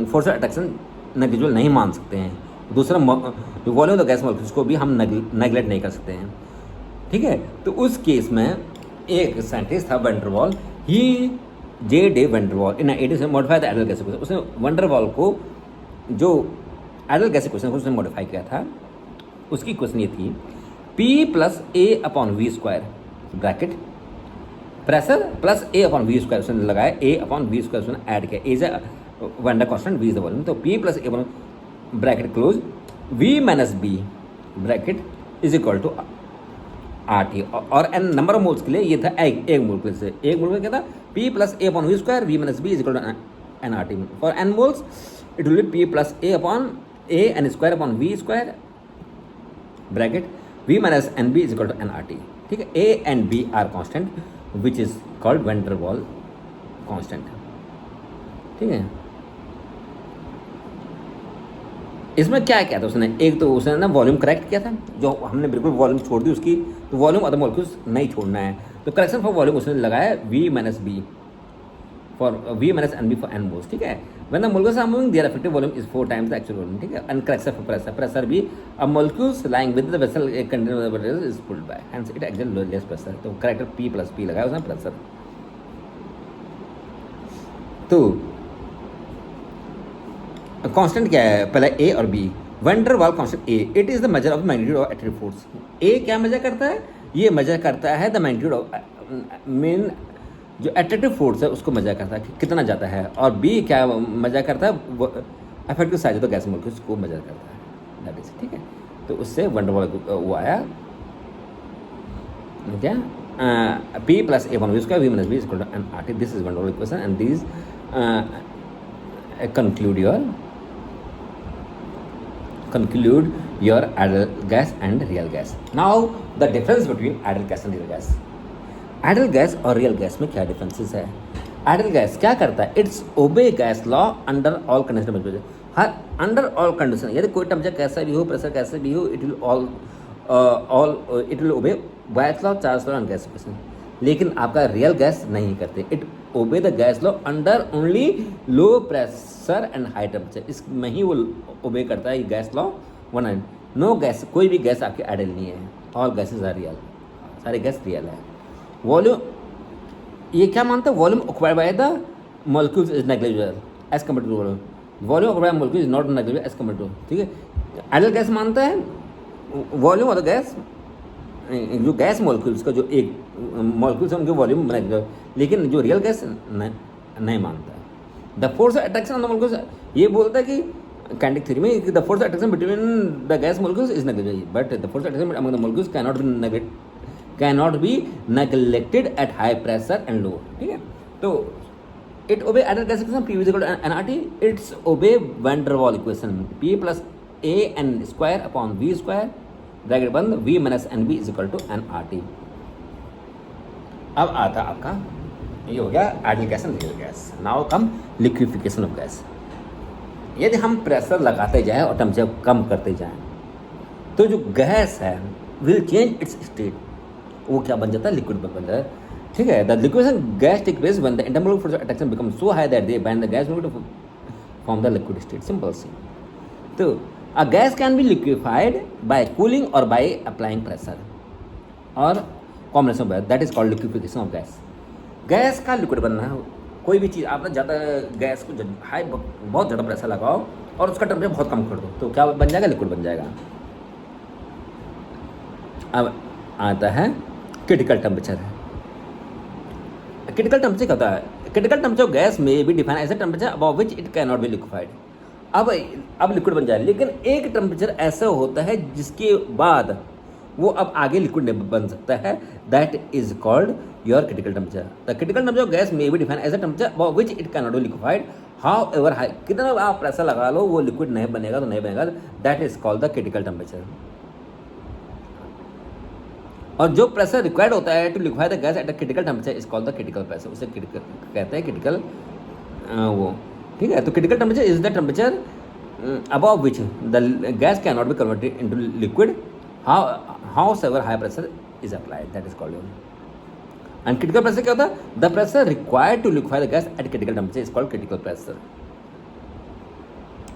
फोर्स ऑफ अट्रैक्शन नेग्लिजिबल नहीं मान सकते हैं। दूसरा volume of the gas molecules को भी हम नेग्लेक्ट नहीं कर सकते हैं। ठीक है, तो उस केस में एक साइंटिस्ट था वैन डर वाल, ही जे day van der Waals in 18 modify the ideal gas equation. उसने वैन डर वाल को जो आइडियल गैस इक्वेशन उसने मॉडिफाई किया था, उसकी क्वेश्चन ये थी P plus a upon V square bracket pressure plus a upon V square उसने लगाया, ए अपॉन वी स्क्वायर उसने ऐड किया, is van der constant, V is the volume. तो P plus a upon bracket close V minus b bracket is equal to RT। और n number of moles के लिए ये था एक मोल के लिए, एक मोल में क्या था P plus a upon V square V minus B is equal to NRT। For n moles it will be P plus a upon a n square upon V square bracket V minus NB is equal to nRT। ठीक है, A and B are constant which is called van der Waal constant। ठीक है, इसमें क्या किया था उसने? एक तो उसने ना वॉल्यूम करेक्ट किया था, जो हमने बिल्कुल वॉल्यूम छोड़ दी उसकी, तो वॉल्यूम अदर मॉलिक्यूल्स नहीं छोड़ना है, तो करेक्शन फॉर वॉल्यूम उसने लगाया V minus B for V minus NB for n moles. ठीक है, when the molecules are moving their effective volume is 4 times the actual volume। ठीक है, and correction for pressure, pressure भी a molecules lying within the vessel containing the material is pulled by, hence it exerts less pressure। तो character P plus P लगाया उसने pressure. तो constant क्या है पहले A और B? Van der Waals constant A, it is the measure of magnitude of attractive force. A क्या measure करता है? ये मेजर करता है द मैग्नीट्यूड ऑफ मेन जो अट्रैक्टिव फोर्स है उसको मेजर करता है कि कितना जाता है, और बी क्या मेजर करता है? Effective size of the gas molecules को मेजर करता है, दैट इज। ठीक है, तो उससे वैन डर वाल वो आया क्या P plus A one V square V minus B is equal to nRT। This is van der Waals equation and this conclude your ideal gas and real gas। Now the difference between ideal gas and real gas। Ideal gas और real gas में क्या differences है? Ideal gas क्या करता है? It's obey gas law under all condition. हर under all condition, यदि कोई टेम्परेचर कैसा भी हो, प्रेशर कैसा भी हो, it will obey gas law, Charles law and gas equation. लेकिन आपका रियल गैस नहीं करते, it obey the gas law under only low pressure and high temperature. इसमें ही वो ओबे करता है gas law. One no gas, कोई भी गैस आपके आइडियल नहीं है, ऑल गैसेज आर रियल, सारे गैस रियल है। वॉल्यूम ये क्या मानता है? Volume occupied by the molecules is negligible as compare to volume, volume occupied by molecules is not negligible as compare to. ठीक है, आइडियल गैस मानता है वॉल्यूम ऑफ द गैस, जो गैस मॉलिक्यूल्स का जो एक मॉलिक्यूल्स है उनके वॉल्यूम नेग्लिजिबल, लेकिन जो रियल गैस नहीं मानता है। The force of attraction on the molecules, ये बोलता है कि काइनेटिक थ्योरी में the force of attraction between the gas molecules is negligible, but the force of attraction among the molecules cannot be neglected at high pressure and low। ठीक है, तो It obey other gas equation P is equal to nRT. It's obey van der Waal equation P plus a n square upon v square bracket बंद v minus n b is equal to nRT. अब आता आपका ये हो गया ideal gas and real gas. Now come liquefaction of gas. यदि हम pressure लगाते जाएं और टेम्परेचर कम करते जाएं तो जो गैस है विल चेंज इट्स स्टेट. वो क्या बन जाता है? लिक्विड बन जाता है. ठीक है. The liquidation gas take place when the intermolecular force of attraction become so high that they bind the gas to form the liquid state. Simple सी. तो a gas can be liquefied by cooling और by applying pressure और combination of that is called liquefaction of gas. Gas का liquid बनना है. कोई भी चीज़ आपने ज़्यादा गैस को हाई बहुत ज़्यादा प्रेशर लगाओ और उसका टेम्परेचर बहुत कम कर दो तो क्या बन जाएगा? लिक्विड बन जाएगा. अब आता है क्रिटिकल टेम्परेचर. क्रिटिकल टेम्परेचर क्या होता है? क्रिटिकल टेम्परेचर ऑफ गैस में भी define as a temperature above which it can not be liquefied. अब लिक्विड बन जाए, लेकिन एक टेम्परेचर ऐसा होता है जिसके बाद वो अब आगे लिक्विड नहीं बन सकता है. That is called your critical temperature. The critical temperature of gas में भी define as a temperature above which it can not be liquefied. However high कितना आप प्रेशर लगा लो वो लिक्विड नहीं बनेगा तो नहीं बनेगा. That is called the critical temperature. और जो प्रेशर रिक्वायर्ड होता है to liquefy the gas at a critical temperature is called the critical pressure. उसे कहते हैं क्रिटिकल वो. ठीक है. तो critical temperature is the temperature above which the gas cannot be converted into liquid however high pressure is applied. That is called and critical pressure क्या होता है? The pressure required to liquefy the gas at critical temperature is called critical pressure.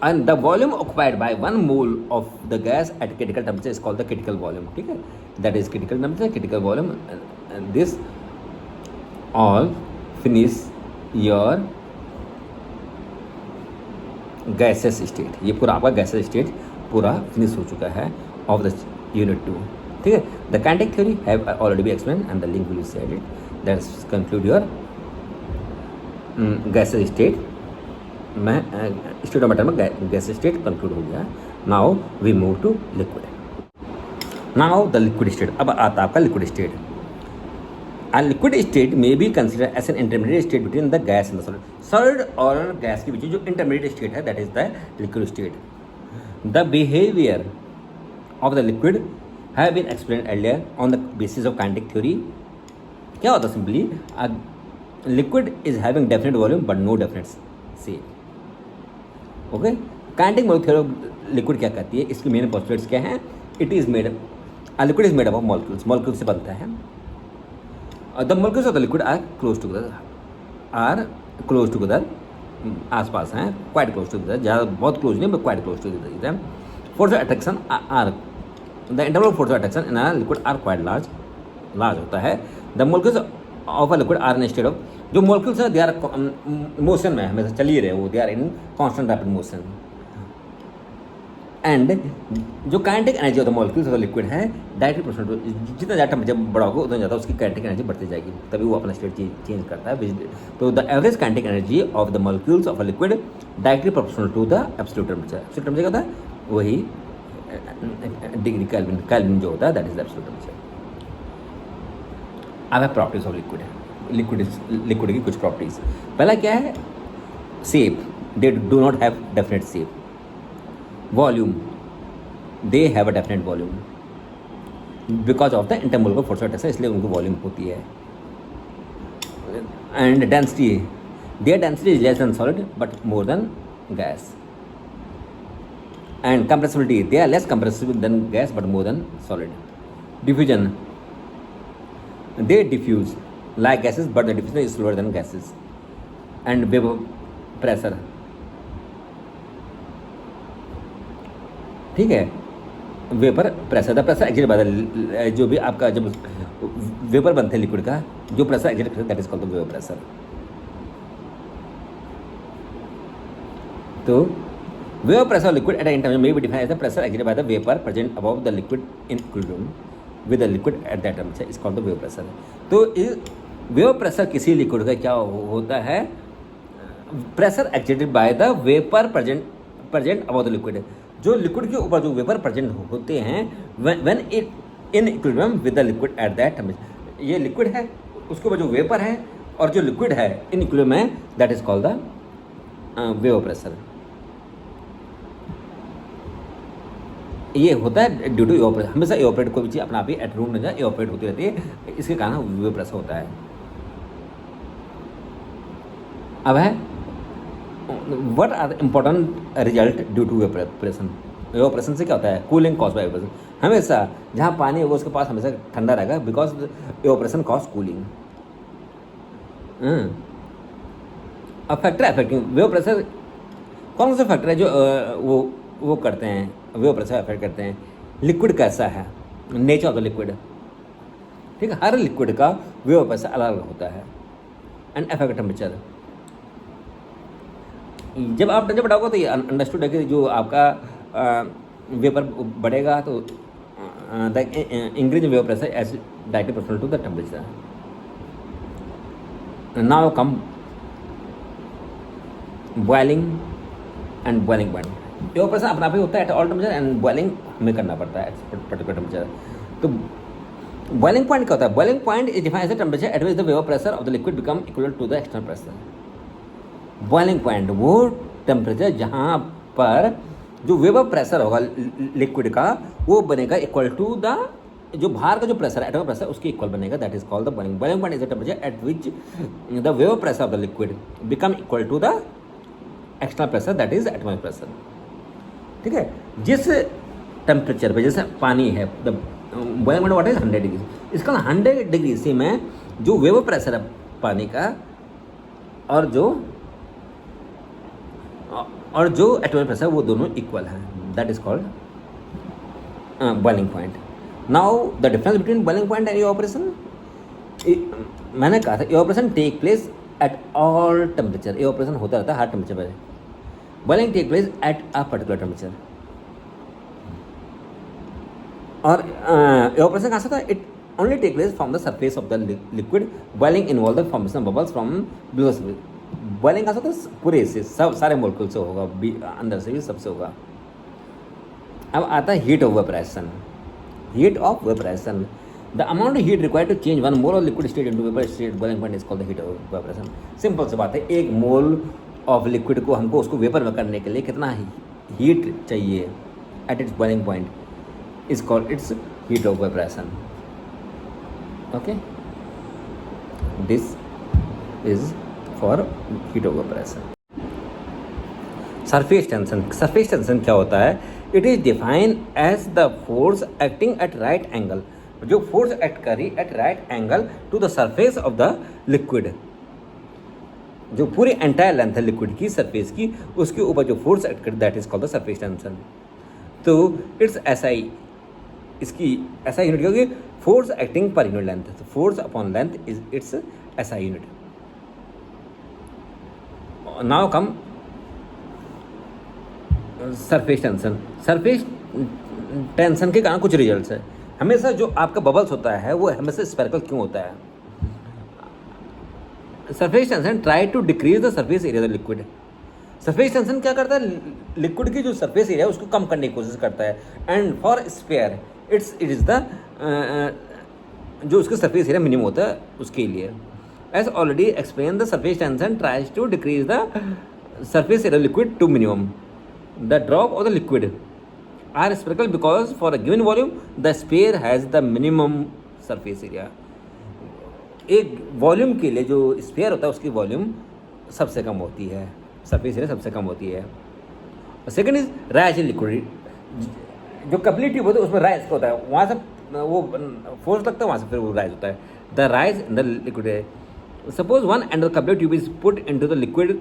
And the volume occupied by 1 mole of the gas at critical temperature is called the critical volume. ठीक है. That is critical temperature, critical volume, and this all finish your gases state. ये पूरा आपका gases state पूरा finish हो चुका है of the unit 2. ठीक है. The kinetic theory have already be explain and the link will be said it. That's conclude your gases state. मैं स्टेट ऑफ मैटर में गैस स्टेट कंक्लूड हो गया. Now we move to liquid. Now the liquid state. अब आता है आपका liquid state. A liquid state may be considered as an intermediate state between the gas and the solid. Solid और gas के बीच जो intermediate state है that is the liquid state. The behavior of the liquid have been explained earlier on the basis of kinetic theory. क्या होता है? Simply a liquid is having definite volume but no definite shape. Okay? Kinetic molecular theory of liquid क्या कहती है? इसकी main postulates क्या हैं? It is made a liquid is made up of molecules. Molecules से बनता है. The molecules of the liquid are close together, आसपास हैं, quite close together. ज़्यादा बहुत close नहीं, but quite close together. Force of attraction are the interval force of attraction in a liquid are quite large होता है. The molecules of a liquid are in a state of जो molecules है they are motion में हमेशा चल ही रहे वो they are in constant rapid motion. And जो kinetic energy of the molecules of the liquid है डायरेक्टली प्रोपोर्शनल टू जितना ज़्यादा टेम्परेचर बड़ा होगा उतना ज़्यादा उसकी काइनेटिक एनर्जी बढ़ती जाएगी. तभी वो अपना स्टेट चेंज करता है. तो the average kinetic energy of the molecules of a liquid directly proportional to the absolute temperature. Absolute temperature क्या होता है? वही डिग्री केल्विन जो होता है that is the absolute temperature. अब है प्रॉपर्टीज ऑफ लिक्विड. लिक्विड की कुछ प्रॉपर्टीज. पहला क्या है? Shape. They do not have definite shape. Volume, they have a definite volume because of the intermolecular force of attraction, इसलिए उनको वॉल्यूम होती है. And density, their density is less than solid but more than gas. And compressibility, they are less compressible than gas but more than solid. Diffusion, they diffuse like gases but the diffusion is slower than gases. And vapor pressure, ठीक है. Vapour pressure, the pressure exert by the जो भी आपका जब vapour बनते हैं liquid का जो प्रेशर एक्सिट करता है that is called the vapour pressure. तो vapour pressure liquid at any time may be defined as the pressure exert by the vapour present above the liquid in equilibrium with the liquid at that temperature is called the vapour pressure. तो vapour pressure किसी liquid का क्या होता है? Pressure exerted by the vapour present above the liquid. जो liquid के ऊपर जो वेपर प्रेजेंट होते हैं when it in equilibrium with the liquid at that temperature. ये लिक्विड है उसके ऊपर जो वेपर है और जो लिक्विड है इन इक्विलिब्रियम में, दैट इज कॉल्ड द वेव प्रेशर। ये होता है ड्यू टू इवापोरेशन। हमेशा इवापोरेट कोई भी चीज़ अपना आप ही एट रूम में जाए इवापोरेट होती रहती है, इसके कारण वेव प्रेशर होता है। अब है what are the important result due to evaporation. Evaporation से क्या होता है? Cooling cause by evaporation. हमेशा जहाँ पानी होगा उसके पास हमेशा ठंडा रहेगा, बिकॉज इवापोरेशन कॉज कूलिंग। अब फैक्टर अफेक्टिंग वेव प्रेशर, कौन से फैक्टर है जो वो करते हैं वेव प्रेशर अफेक्ट करते हैं? लिक्विड कैसा है, नेचर ऑफ द लिक्विड, ठीक है। हर लिक्विड का वेव प्रेशर अलग अलग होता है। एंड अफेक्ट टेम्परेचर, जब बढ़ाओगे तो ये अंडरस्टूड है कि जो आपका वेपर बढ़ेगा तो द इंक्रीज वेव pressure as directly proportional to the temperature. Now come boiling and boiling point. वेव प्रेशर अपना भी होता है at all temperature, and boiling हमें करना पड़ता है एट पर्टिकुलर टेम्परेचर। तो बॉइलिंग पॉइंट क्या होता है? Boiling point is defined as the temperature at which the वेव pressure of the liquid become equal to the external pressure. Boiling point वो टेम्परेचर जहाँ पर जो वेव प्रेशर होगा लिक्विड का वो बनेगा इक्वल टू द जो बाहर का जो प्रेशर है एटॉमिक प्रेशर उसके इक्वल बनेगा, that is called the boiling. Boiling point is the temperature at which the वेव pressure of the liquid become equal to the external pressure, that is atomic pressure, ठीक है। जिस temperature पे जैसे पानी है, the boiling point what is 100 degree, इसका 100 degree से में जो वेव प्रेशर है पानी का और जो एटॉमिक प्रेशर वो दोनों इक्वल हैं, that is called boiling point. Now the difference between boiling point and evaporation, मैंने कहा था evaporation take place at all temperature. Evaporation होता रहता है हर टेम्परेचर पर, boiling take place at a particular temperature. और इवापोरेशन कहाँ से था? It only take place from the surface of the liquid. Boiling involve the formation bubbles from below surface. Boiling कहाँ से होता है? पूरे से सब सारे मोलिक्यूल से होगा, अंदर से भी सबसे होगा। अब आता है heat of vaporisation. Heat of vaporisation, the amount of heat required to change 1 mole of liquid state into vapour state, boiling point is called the heat of vaporisation. Simple सी बात है, 1 मोल ऑफ लिक्विड को हमको उसको vapour में करने के लिए कितना हीट चाहिए at its boiling point is called its heat of vaporization. Okay, this is for heat of vaporization. Surface tension, surface tension क्या होता है? It is defined as the force acting at right angle, जो force act करी at right angle to the surface of the liquid, जो पूरी entire length है liquid की surface की, उसके ऊपर जो फोर्स एक्ट करी that is called the surface tension. तो इट्स एसआई, इसकी एसआई यूनिट होगी force acting per unit length, तो force upon length is its SI unit. Now come surface tension. Surface tension के कारण कुछ रिजल्ट्स है। हमेशा जो आपका बबल्स होता है वो हमेशा स्फेरिकल क्यों होता है? Surface tension try to decrease the surface area of liquid. Surface tension क्या करता है? लिक्विड की जो सरफेस एरिया है उसको कम करने की कोशिश करता है। And for sphere it is the जो उसका सरफेस एरिया मिनिमम होता है उसके लिए। As already explain the surface tension tries to decrease the surface area liquid to minimum. The drop of the liquid are spherical because for a given volume the sphere has the minimum surface area. एक volume के लिए जो sphere होता है उसकी volume सबसे कम होती है, सरफेस एरिया सबसे कम होती है। Second is rise in liquid, जो कपली ट्यूब होता है उसमें राइज होता है, वहाँ से वो फोर्स लगता है, वहाँ से फिर वो राइज होता है। The rise in the liquid, suppose one end the capillary tube is put into the liquid,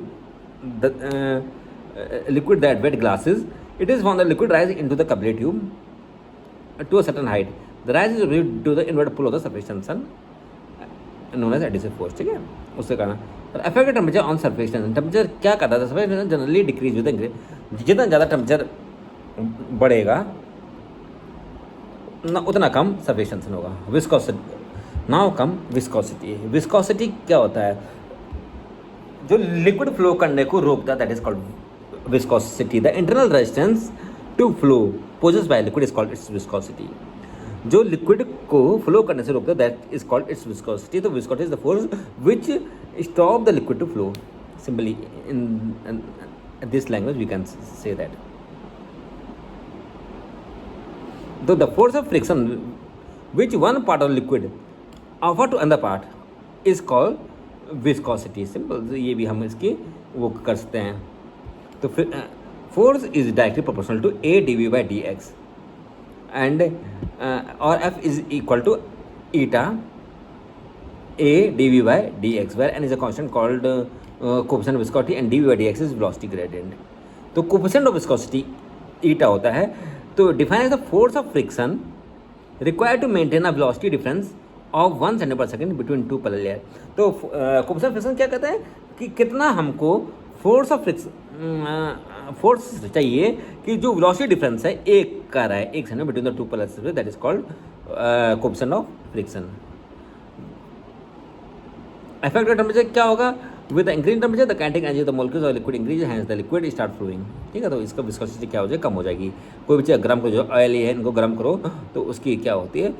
liquid that wet glasses, it is when the liquid rises into the capillary tube to a certain height. The rise is due to the inward pull of the surface tension known as adhesive force, ठीक है। उससे कहना affect temperature on surface tension, temperature क्या करता है? surface tension generally decrease with increase, जितना ज़्यादा temperature बढ़ेगा ना उतना कम सरफेस टेंशन होगा। Viscosity, now come viscosity. Viscosity क्या होता है? जो लिक्विड फ्लो करने को रोकता है, that is called viscosity. The internal resistance to flow possessed by liquid is called its viscosity. जो लिक्विड को फ्लो करने से रोकता है, that is called its viscosity. तो viscosity is the force which stop the liquid to flow. Simply in this language we can say that. तो the force of friction which one part of liquid offer to another part is called viscosity. Simple, ये भी हम इसकी वो कर सकते हैं. तो force is directly proportional to A D we by D x and or f is equal to eta a dv by dx, where n is a constant called coefficient of viscosity and dv by dx is velocity gradient. तो coefficient of viscosity eta होता है. तो define as the force of friction required to maintain a velocity difference of 1 centimeter per second between two parallel layer. तो coefficient of friction क्या कहता है कि कितना हमको फोर्स ऑफ फोर्स चाहिए कि जो वेलोसिटी डिफरेंस है एक का रहा है 1 second between the two plus, that is called coefficient of friction. Effective temperature क्या होगा? With the increasing temperature the kinetic energy of the molecules of liquid increase, hence the liquid start flowing. ठीक है, तो इसका viscosity क्या हो जाएगी? कम हो जाएगी. कोई भी चीज़ गर्म करो, जो ऑयल है इनको गर्म करो तो उसकी क्या होती है?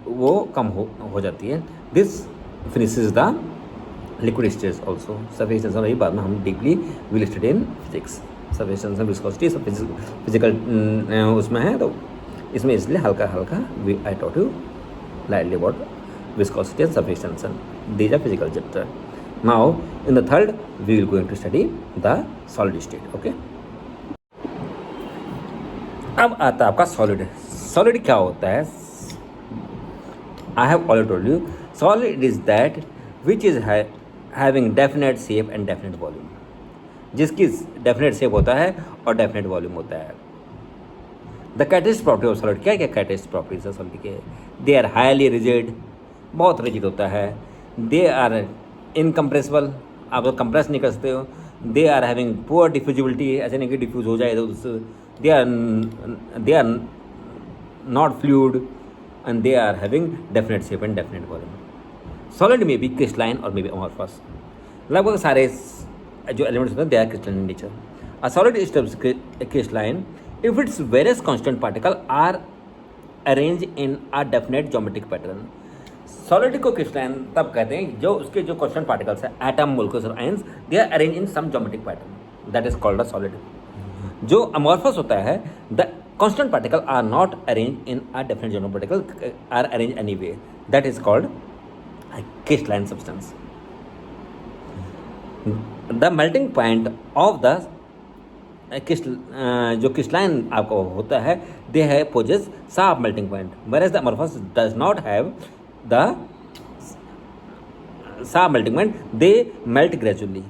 वो कम हो जाती है. This finishes the liquid stage also. Surface tension रही बाद में हम deeply will study in physics. Surface tension viscosity सब फिजिकल उसमें है, तो इसमें इसलिए हल्का हल्का I taught you lightly about viscosity and surface tension. These are physical chapter. Now in the third we will going to study the solid state. Okay. अब आता है आपका सॉलिड. सॉलिड क्या होता है? I have already told you, solid is that which is having definite shape and definite volume. जिसकी definite shape होता है और definite volume होता है. The characteristic property of solid, क्या क्या characteristic properties है सॉलिड के? They are highly rigid, बहुत रिजिड होता है. दे आर इनकम्प्रेसिबल, आप लोग कंप्रेस नहीं कर सकते हो. They are having poor diffusibility, ऐसे नहीं कि डिफ्यूज हो जाए. They are not fluid and they are having definite shape and definite volume. Solid में भी क्रिस्टलाइन और मे बी अमॉर्फस. लगभग सारे जो एलिमेंट्स होते हैं they are crystalline in nature. A solid is crystalline if its various constant particle are arrange in a definite geometric pattern. Solid को crystalline तब कहते हैं जो उसके जो कांस्टेंट पार्टिकल्स है, एटम, मोलिक्यूल्स और ions, they are arrange in some geometric pattern, that is called a solid. जो अमॉर्फस होता है, the constant particle are not arrange in a definite geometric particle, are arrange anyway, that is called crystalline substance. The melting point of the जो crystalline आपको होता है, they have possess sharp melting point, whereas the amorphous does not have the sharp melting point, they melt gradually.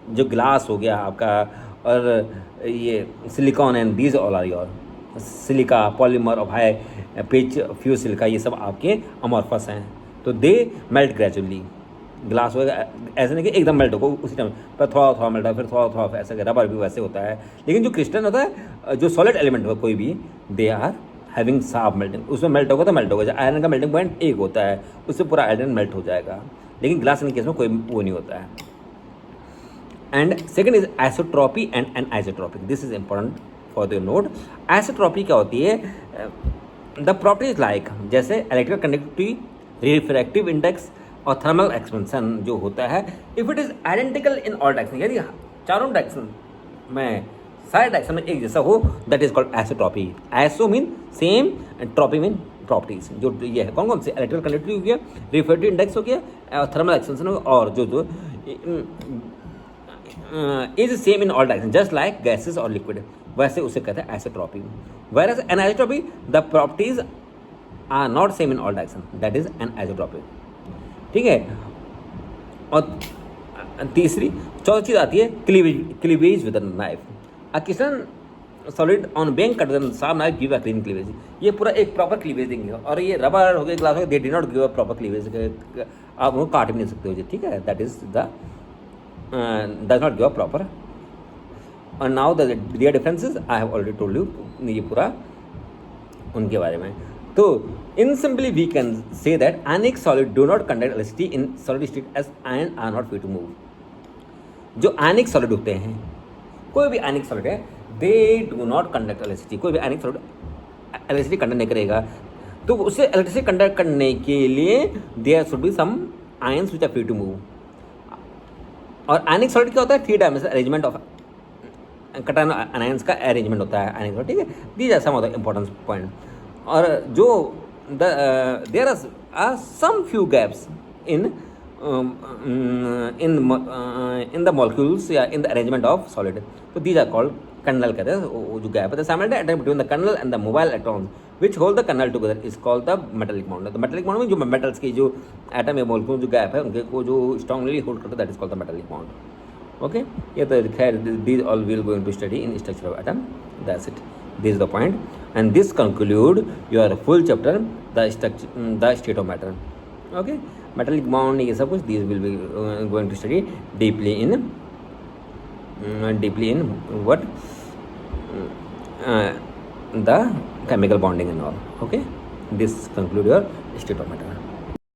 जो glass हो गया आपका और ये silicon and these all are your silica, polymer of high pitch, fuse silica, ये सब आपके amorphous हैं. तो दे मेल्ट ग्रेजुअली. ग्लास होगा ऐसे नहीं कि एकदम मेल्ट होगा उसी टाइम पर, थोड़ा थोड़ा मेल्ट है, फिर थोड़ा थोड़ा ऐसे. रबर भी वैसे होता है. लेकिन जो क्रिस्टल होता है, जो सॉलिड एलिमेंट होगा कोई भी, they are having sharp melting. उसमें मेल्ट होगा तो मेल्ट होगा. आयरन का मेल्टिंग पॉइंट एक होता है, उससे पूरा आयरन मेल्ट हो जाएगा. लेकिन ग्लास के केस में कोई वो नहीं होता है. And second is isotropy and anisotropic. This is important for the note. Isotropy क्या होती है? द प्रॉपर्टी इज लाइक, जैसे इलेक्ट्रिकल कंडक्टिविटी, रिफ्रैक्टिव इंडेक्स और थर्मल एक्सपेंशन जो होता है, if it is identical in all direction, यदि चारों डायरेक्शन में, सारे डायरेक्शन में एक जैसा हो, that is called isotropy. Iso mean same and trophy mean properties. जो ये है कौन कौन से? इलेक्ट्रिकल कंडक्टिविटी हो गया, रिफ्रैक्टिव इंडेक्स हो गया, थर्मल एक्सपेंशन हो गया, और जो is same in all direction just like gases और लिक्विड, वैसे उसे कहते हैं isotropy. Whereas anisotropy, the properties are not same in all direction, that is anisotropy. ठीक है. और तीसरी चौथी चीज़ आती है cleavage with knife. A crystal solid on being cut with sharp knife give a clean cleavage. ये पूरा एक प्रॉपर क्लीवेज देंगे. और ये रबर हो गया, ग्लास हो गया, they do not give a proper cleavage. आप उनको काट भी नहीं सकते हो. ठीक है, that is the does not give a proper. और now the their differences I have already told you, ये पूरा उनके बारे में. तो in simply we can say that ionic solid do not conduct electricity in solid state as ion are not free to move. जो आयनिक solid होते हैं, कोई भी आयनिक सॉलिड है, दे डू नॉट कंडक्ट इलेक्ट्रिसिटी. कोई भी आयनिक सॉलिड इलेक्ट्रिसिटी कंडक्ट नहीं करेगा. तो उससे इलेक्ट्रिसिटी कंडक्ट करने के लिए there should be some ions which are free to move. और आयनिक सॉलिड क्या होता है? 3 dimensional arrangement of cation ions का अरेंजमेंट होता है आयनिक सॉलिड, ठीक है। These are some of the important point. और जो there are some few gaps in in the molecules या in the arrangement of solid, तो दीज आर कॉल्ड कर्नल कहते हैं। वो जो गैप है simultaneous attack between the kernel and the mobile electrons which hold the kernel together is called the metallic bond. तो metallic bond में जो metals की जो एटम या मॉलिक्यूल जो गैप है उनके को जो स्ट्रांगली होल्ड करता है that is called the metallic bond. Okay, ये तो खैर these all will going to study in structure of atom, that's it, this is the point and this conclude your full chapter the state of matter. Okay, metallic bond ये सब कुछ these will be going to study deeply in what the chemical bonding and all. Okay, this conclude your state of matter.